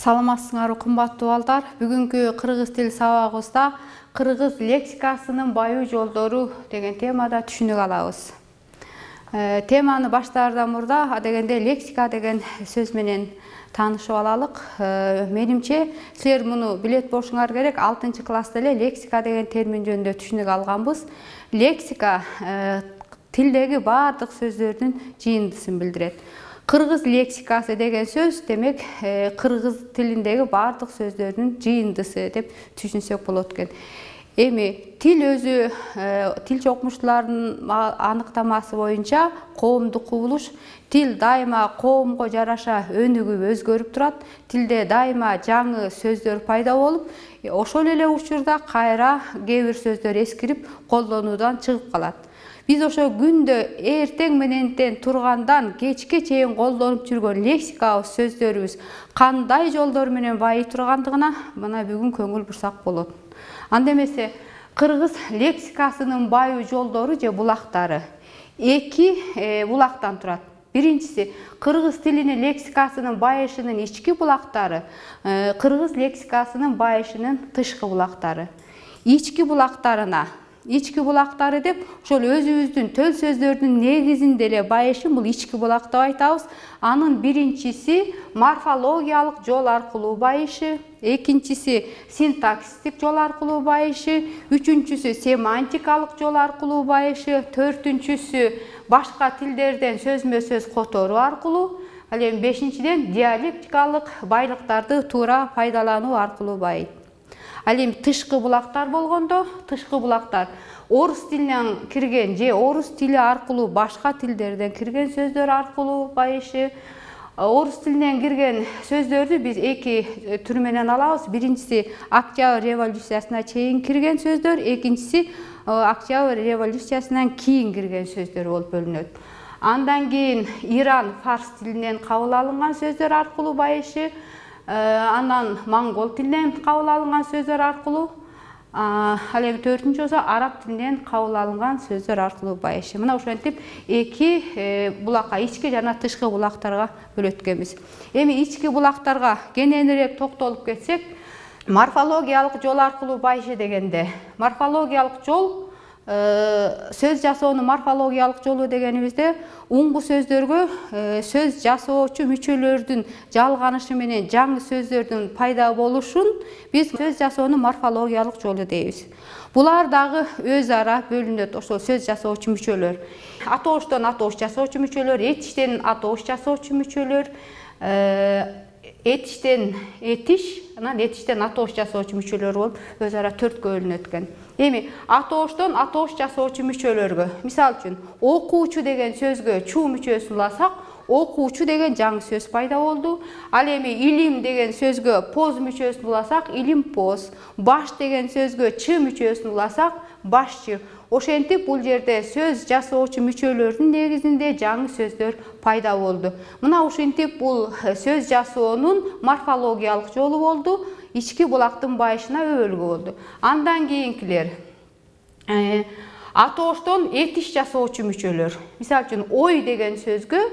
Саламатсыңар кымбаттуу балдар. Бүгүнкү кыргыз тил сабагыбызда кыргыз лексикасынын байуу жолдору деген темада түшүнүк алабыз. Теманы баштаардан мурда дегенде лексика деген сөз менен таанышып алалык. Менимче силер муну билет болушуңар керек. 6-класста эле лексика деген термин жөнүндө түшүнүк алганбыз. Лексика тилдеги баардык сөздөрдүн жыйындысын билдирет. Кыргыз лексикасы деген сөз демек кыргыз тилиндеги баардык сөздөрдүн жыйындысы деп түшүнсөк болот экен. Эми тил өзү тил чокмуштуулардын аныктамасы боюнча коомдук кубулуш. Тил дайыма коомго жараша өнүгүп өзгөрүп турат. Тилде дайыма жаңы сөздөр пайда болуп, ошол эле учурда кайра кээ бир сөздөр эскирип колдонуудан чыгып калат. Biz ошо күндө эртең мененден тургандан кечке чейин колдонуп жүргөн лексикабыз, сөздөрүбүз кандай жолдор менен байый тургандыгына мына бүгүн көңүл бурсак болот. Анда эмесе кыргыз лексикасынын байуу жолдору же булактары эки булактан турат. Биринчиси кыргыз тилинин лексикасынын байышынын ички булактары, кыргыз лексикасынын байышынын тышкы булактары. Ички булактары деп ошол өзүбүздүн төл сөздөрдүн негизинде эле байышын бул ички булак деп айтабыз. Анын биринчиси морфологиялык жол аркылуу байышы, экинчиси синтаксистик жол аркылуу байышы, үчүнчүсү семантикалык жол аркылуу байышы, төртүнчүсү башка тилдерден сөзмө сөз которуу аркылуу, ал эми бешинчиден диалектикалык байлыктарды туура пайдалануу аркылуу байыйт. Ал эми тышкы булактар болгондо, тышкы булактар орус тилинен кирген же орус тили аркылуу башка тилдерден кирген сөздөр аркылуу байышы. Орус тилинен кирген сөздөрдү биз эки түр менен алабыз. Биринчиси Октябрь революциясына чейин кирген сөздөр, экинчиси Октябрь революциясынан кийин кирген сөздөр болуп бөлүнөт. Андан кийин Иран фарс тилинен кабыл алынган сөздөр аркылуу байышы, андан монгол тилинен кабыл алынган сөздөр аркылуу, ал эми төртүнчү болсо араб тилинен кабыл алынган сөздөр аркылуу байышы. Мына ошентип эки булакка, ички жана тышкы булактарга бөлөткөнбүз. Эми ички булактарга кененирээк токтолуп кетсек, морфологиялык жол аркылуу байышы дегенде, морфологиялык жол сөз жасоонун морфологиялык жолу дегенибизде уңгу сөздөргө сөз жасоочу мүчөлөрдүн жалганышы менен жаңы сөздөрдүн пайда болушун биз сөз жасоонун морфологиялык жолу дейбиз. Булар дагы өз ара бөлүнөт, ошол сөз жасоочу мүчөлөр. Атооштон атоош жасоочу мүчөлөр, этиштен атоош жасоочу мүчөлөр, этиштен этиш, анан этиштен атоош жасоочу мүчөлөр болуп өз ара төрткө бөлүнөт экен. Эми атооштон атоош жасоочу мүчөлөргө, мисал үчүн окуучу деген сөзгө чу мүчөсүн уласак, окуучу деген жаңы сөз пайда болду. Ал эми илим деген сөзгө поз мүчөсүн уласак, илим поз. Баш деген сөзгө чы мүчөсүн уласак, башчы. Ошентип бул жерде сөз жасоочу мүчөлөрдүн негизинде жаңы сөздөр пайда болду. Мына ошентип бул сөз жасоонун морфологиялык жолу болду. Ички булактын байышына өбөлгө болду. Андан кийинкилер атооштон этиш жасоочу мүчөлөр. Мисал үчүн ой деген сөзгө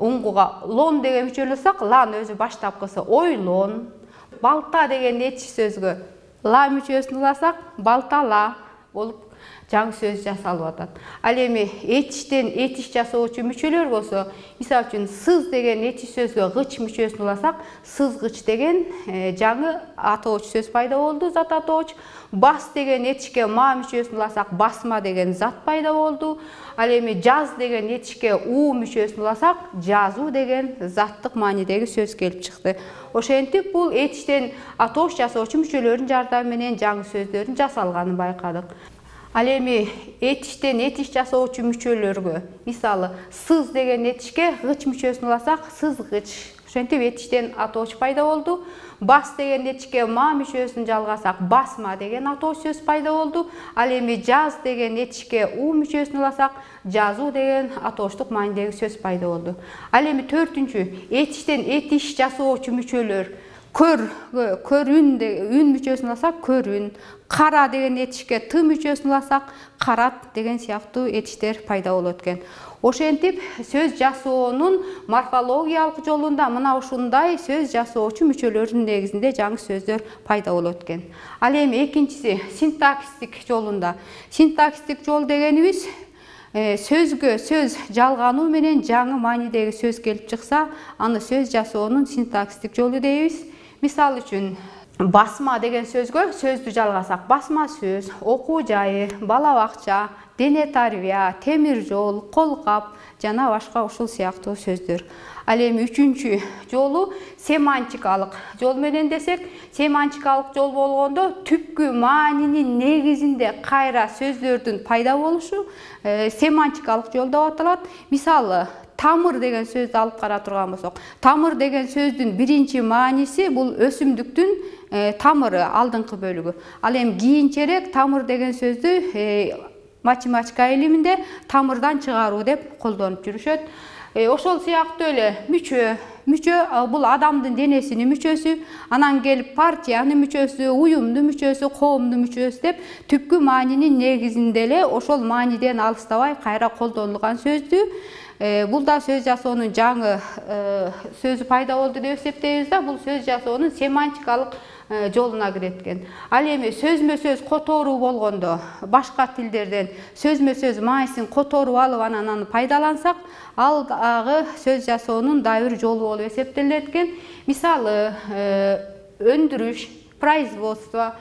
уңгуга лон деген мүчөлү алсак, лан өзү баштапкысы ойлон. Балта деген этиш сөзгө ла мүчөсүн уласак, балтала болуп жаңы сөз жасалып атат. Ал эми этиштен этиш жасоочу мүчөлөр болсо, мисал үчүн сыз деген этиш сөзгө гыч мүчөсүн уласак, сызгыч деген жаңы атоочу сөз пайда болду, зат атооч. Бас деген этишке ма мүчөсүн уласак, басма деген зат пайда болду. Ал эми жаз деген этишке у мүчөсүн уласак, жазуу деген заттык маанидеги сөз келип чыкты. Ошентип бул этиштен атоош жасоочу мүчөлөрдүн жардамы менен жаңы сөздөрдүн жасалганын байкадык. Ал эми этиштен этиш жасоочу мүчөлөргө, мисалы, сыз деген этишке гыч мүчөсүн уласак, сызгыч. Ошентип этиштен атооч пайда болду. Бас деген этишке ма мүчөсүн жалгасак, басма деген атооч сөз пайда болду. Ал эми жаз деген этишке у мүчөсүн уласак, жазуу деген атооштук маанидеги сөз пайда болду. Ал эми төртүнчү, этиштен этиш жасоочу мүчөлөр. көрүн үн мүчөсүн алсак көрүн, кара деген этишке т мүчөсүн алсак карат деген сыяктуу этиштер пайда болот экен. Ошентип сөз жасоонун морфологиялык жолунда мына ушундай сөз жасоочу мүчөлөрдүн негизинде жаңы сөздөр пайда болот экен. Ал эми экинчиси синтаксистик жолунда. Синтаксистик жол дегенибиз сөзгө сөз жалгануу менен жаңы маанидеги сөз келип чыкса, аны сөз жасоонун синтаксистик жолу дейбиз. Мисал үчүн басма деген сөзгө сөздү жалгасак, басма сөз, окуу жайы, бала бакча, дене тарбия, темир жол, колкап жана башка ушул сыяктуу сөздөр. Ал эми үчүнчү жолу семантикалык жол менен десек, семантикалык жол болгондо түпкү маанинин негизинде кайра сөздөрдүн пайда болушу семантикалык жол деп аталат. Мисалы, тамыр деген сөздү алып кара турган болсок, тамыр деген сөздүн биринчи мааниси бул өсүмдүктүн тамыры, алдыңкы бөлүгү. Ал эми кийинчерээк тамыр деген сөздү математика илиминде тамырдан чыгаруу деп колдонуп жүрүшөт. Ошол сыяктуу эле мүчө бул адамдын денесинин мүчөсү, анан келип партиянын мүчөсү, уюмдун мүчөсү, коомдун мүчөсү деп түпкү маанинин негизинде эле ошол мааниден алыстабай кайра колдонулган сөздү бул да сөз жасоонун жаңы сөзү пайда болду деп эсептейбиз да, бул сөз жасоонун семантикалык жолуна кирет экен. Ал эми сөзмө-сөз которуу болгондо, башка тилдерден сөзмө-сөз маанисин которуп алып анан аны пайдалансак, ал дагы сөз жасоонун дагы бир жолу болуп эсептелет экен. Мисалы, өндүрүш, производство,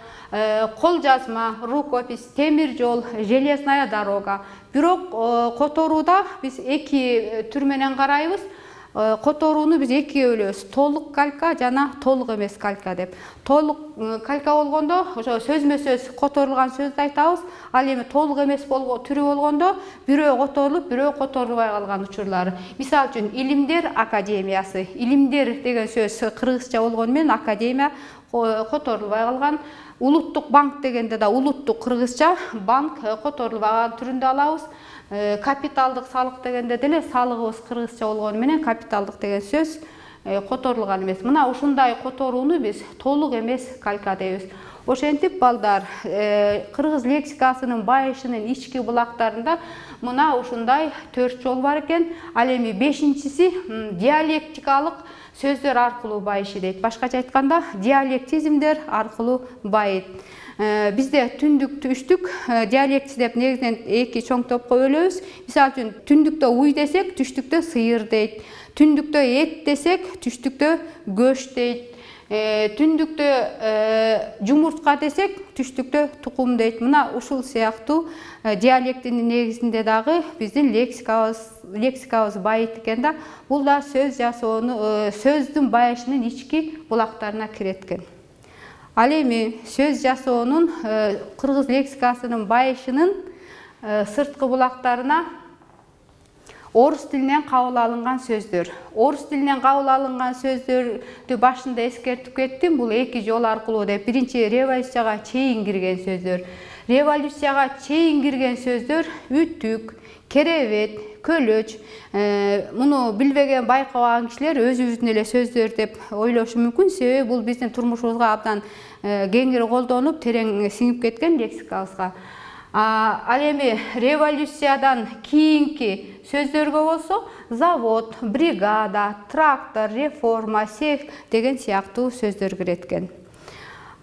кол жазма, рукопись, темир жол, железная дорога. Бирок которууда биз эки түр менен карайбыз. Которууну биз экиге бөлөбүз: толук калька жана толук эмес калька деп. Толук калька болгондо ошо сөзмө-сөз которулган сөздү айтабыз. Ал эми толук эмес түрү болгондо бирөө которулуп, бирөө которулбай калган учурлары. Мисал үчүн Илимдер академиясы. Илимдер деген сөз кыргызча болгону менен академия которулбай калган. Улуттук банк дегенде да улуттук кыргызча, банк которулбаган түрүндө алабыз. Капиталдык салык дегенде деле салыгыбыз кыргызча болгону менен капиталдык деген сөз которулган эмес. Мына ушундай которууну биз толук эмес калька дейбиз. Ошентип балдар, кыргыз лексикасынын байышынын ички булактарында мына ушундай 4 жол бар экен. Ал эми 5-инчиси диалектикалык сөздөр аркылуу байышы дейт. Башкача айтканда, диалектизмдер аркылуу байыйт. Бизде түндүк, түштүк, диалект деп негизинен эки чоң топко бөлөбүз. Мисал үчүн түндүктө уй десек, түштүктө сыйыр дейт. Түндүктө эт десек, түштүктө көш дейт. Түндүктө жумуртка десек, түштүктө тукум дейт. Мына ушул сыяктуу диалектинин негизинде дагы биздин лексикабыз байыйт экен да. Бул да сөз жасоону, сөздүн байышынын ички булактарына кирет экен. Ал эми сөз жасоонун кыргыз лексикасынын байышынын сырткы булактарына орус тилинен кабыл алынган сөздөр. Орус тилинен кабыл алынган сөздөрдү башында эскертип кеттим. Бул эки жол аркылуу деп. Биринчи революцияга чейин кирген сөздөр. Революцияга чейин кирген сөздөр үтүк, керебет, көлөч. Муну билбеген, байкабаган кишилер өзүбүздүн эле сөздөр деп ойлошу мүмкүн. Себеби бул биздин турмушубузга абдан кеңири колдонуп, терең сиңип кеткен лексикабызга. Ал эми революциядан кийинки сөздөргө болсо, завод, бригада, трактор, реформа, сех деген сыяктуу сөздөр кирет экен.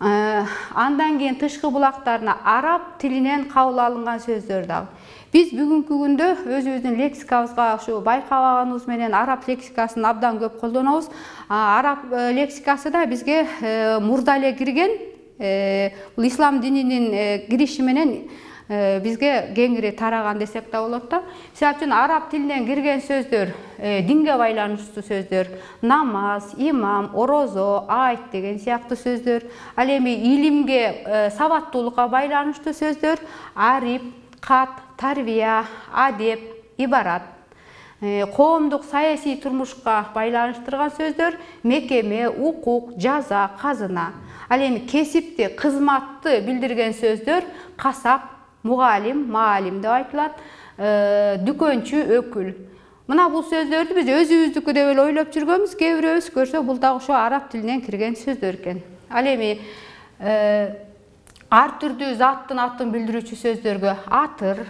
Андан кийин тышкы булактарына араб тилинен кабыл алынган сөздөр дагы. Биз бүгүнкү күндө өзүбүздүн лексикабызга ушу байкабаганыбыз менен араб лексикасын абдан көп колдонобуз. Араб лексикасы да бизге мурда эле кирген, бул ислам дининин кириши менен бизге кеңири тараган десек да болот да. Мисалы үчүн араб тилинен кирген сөздөр, динге байланыштуу сөздөр, намаз, имам, орозо, айт деген сыяктуу сөздөр. Ал эми илимге, сабаттуулукка байланыштуу сөздөр, арип, кат, тарбия, адеп, ибарат. Коомдук саясий турмушка байланыштырган сөздөр, мекеме, укук, жаза, казына. Ал эми кесипти, кызматты билдирген сөздөр, касап, мугалим, маалим деп айтылат, дүкөнчү, өкүл. Мына бул сөздөрдү биз өзүбүздүкү деп эле ойлоп жүргөнбүз, кээ бирөөбүз көрсө бул дагы ошо араб тилинен кирген сөздөр экен. Ал эми ар түрдүү заттын атын билдирүүчү сөздөргө атыр,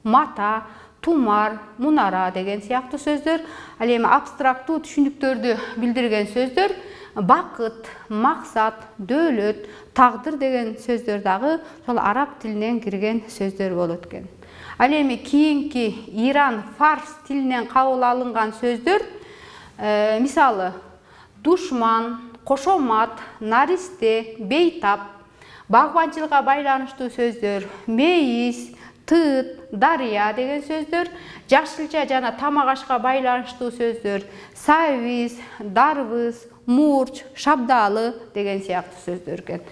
мата, тумар, мунара деген сыяктуу сөздөр, ал эми абстрактуу түшүнүктөрдү билдирген сөздөр бакыт, максат, дөөлөт, тагдыр деген сөздөр дагы ошол араб тилинен кирген сөздөр болот экен. Ал эми кийинки Иран фарс тилинен кабыл алынган сөздөр мисалы душман, кошомат, наристе, бейтап, багбанчылыкка байланыштуу сөздөр мейиз, тыт, дарыя деген сөздөр, жашылча жана тамак ашка байланыштуу сөздөр савиз, дарвыз, мурч, шабдалы деген сыяктуу сөздөр экен.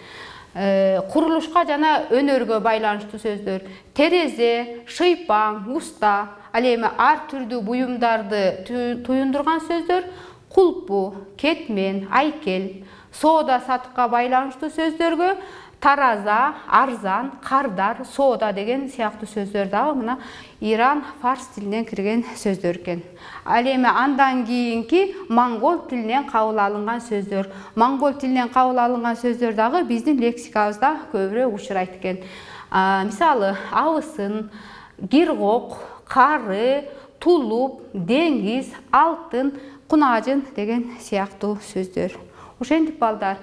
Курулушка жана өнөргө байланыштуу сөздөр терезе, шыйпаң, уста, ал эми ар түрдүү буюмдарды туюндурган сөздөр кулпу, кетмен, айкел, соода сатыкка байланыштуу сөздөргө тараза, арзан, кардар, соода деген сыяктуу сөздөр дагы мына Иран фарс тилинен кирген сөздөр экен. Ал эми андан кийинки монгол тилинен кабыл алынган сөздөр. Монгол тилинен кабыл алынган сөздөр дагы биздин лексикабызда көбүрөөк учурайт экен. Мисалы абысын, киргок, кары, тулуп, деңиз, алтын, кунажын деген сыяктуу сөздөр. Ошентип балдар,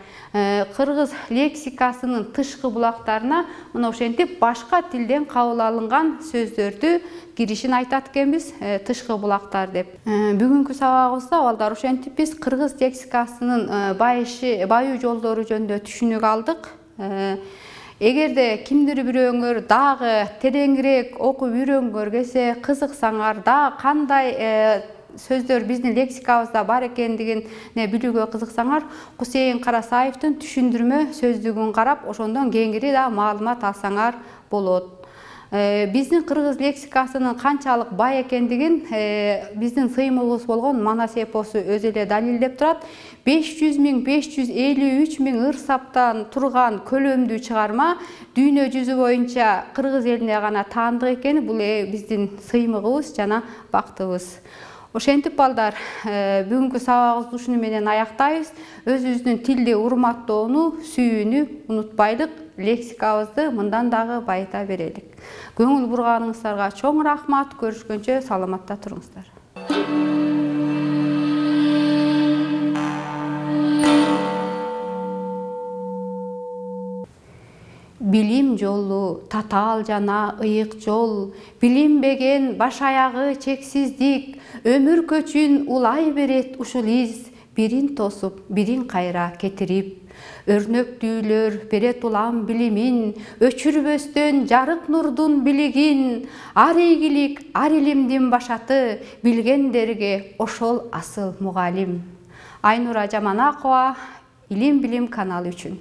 кыргыз лексикасынын тышкы булактарына мына ошентип башка тилден кабыл алынган сөздөрдү киришин айтат экенбиз, тышкы булактар деп. Бүгүнкү сабагыбызда балдар ошентип биз кыргыз лексикасынын байуу жолдору жөнүндө түшүнүк алдык. Эгерде кимдир бирөөңөр дагы тереңирээк окуп үйрөнгүңөр келсе, кызыксаңар, дагы кандай сөздөр биздин лексикабызда бар экендигин билүүгө кызыксаңар, Кусейин Карасаевдин түшүндүрмө сөздүгүн карап, ошондон кеңири да маалымат алсаңар болот. Биздин кыргыз лексикасынын канчалык бай экендигин биздин сыймылыбыз болгон Манас эпосу өзү эле далилдеп турат. 500 000, 553 000 ыр саптан турган көлөмдүү чыгарма дүйнө жүзү боюнча кыргыз элине гана таандык экени бул биздин сыймыгыбыз жана бактыбыз. Ошентип балдар, бүгүнкү сабагыбызды ушуну менен аяктайбыз. Өзүбүздүн тилди урматтоону, сүйүүнү унутпайлык, лексикабызды мындан дагы байыта берелик. Көңүл бурганыңыздарга чоң рахмат, көрүшкөнчө саламатта туруңуздар. Билим жолу татаал жана ыйык жол, билинбеген баш аягы чексиздик, өмүр көчүн улай берет ушул из, бирин тосуп, бирин кайра кетирип. Өрнөктүүлөр берет улам билимин, өчүрбөстөн жарык нурдун билигин, ар ийгилик, ар илимдин башаты, билгендерге ошол асыл мугалим. Айнура Жаманакова, Илим Билим каналы үчүн.